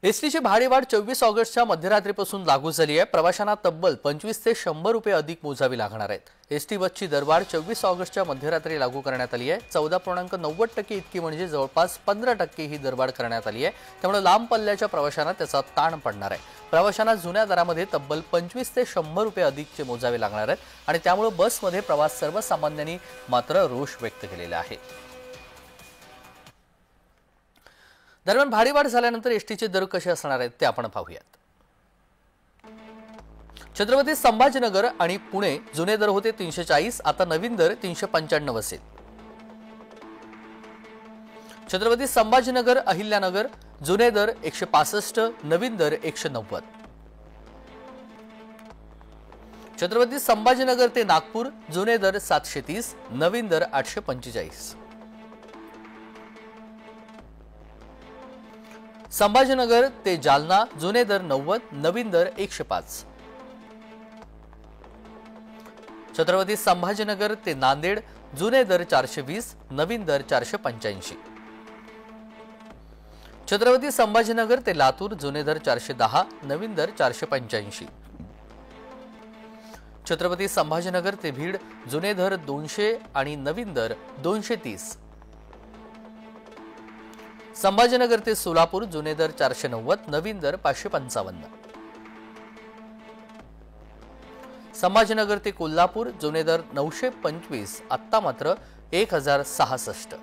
एसटीची भाडेवाढ 24 ऑगस्टच्या मध्यरात्रीपासून लागू झाली आहे। प्रवाशांना तब्बल 25 ते 100 रुपये अधिक मोजावी लागणार आहेत। एसटी बसची दरवाढ 24 ऑगस्टच्या मध्यरात्री लागू करण्यात आली आहे। 14.90% इतकी म्हणजे जवळपास 15% ही दरवाढ करण्यात आली आहे। त्यामुळे लांब पल्ल्याच्या प्रवाशांना त्याचा ताण पडणार आहे। प्रवाशांना जुन्या दरामध्ये तब्बल 25 ते 100 रुपये अधिकचे मोजावे लागणार आहेत आणि त्यामुळे बसमध्ये प्रवास सर्वसामान्यांनी मात्र रोष व्यक्त केलेला आहे। दरम्यान भाडेवाढ झाल्यानंतर एसटीचे दर कसे असणार आहेत ते आपण पाहूयात। छत्रपती संभाजीनगर आणि पुणे जुने दर होते 340, आता नवीन दर 395 असेल। छत्रपती संभाजीनगर अहिल्यानगर जुने दर 165, नवीन दर 190। छत्रपती संभाजीनगर ते नागपूर जुने दर 730, नवीन दर 845। संभाजीनगर ते जालना जुने दर 90, नवीन दर 105। छत्रपती संभाजीनगर ते नांदेड जुने दर 420, नवीन दर 485। छत्रपती संभाजीनगर ते लातूर जुने दर 410, नवीन दर 485। छत्रपती संभाजीनगर ते भीड जुने दर 200 आणि नवीन दर 230। संभाजीनगर ते सोलापूर जुने दर 490, नवीन दर 555। संभाजीनगर ते कोल्हापूर जुने दर 925, आत्ता मात्र 1066।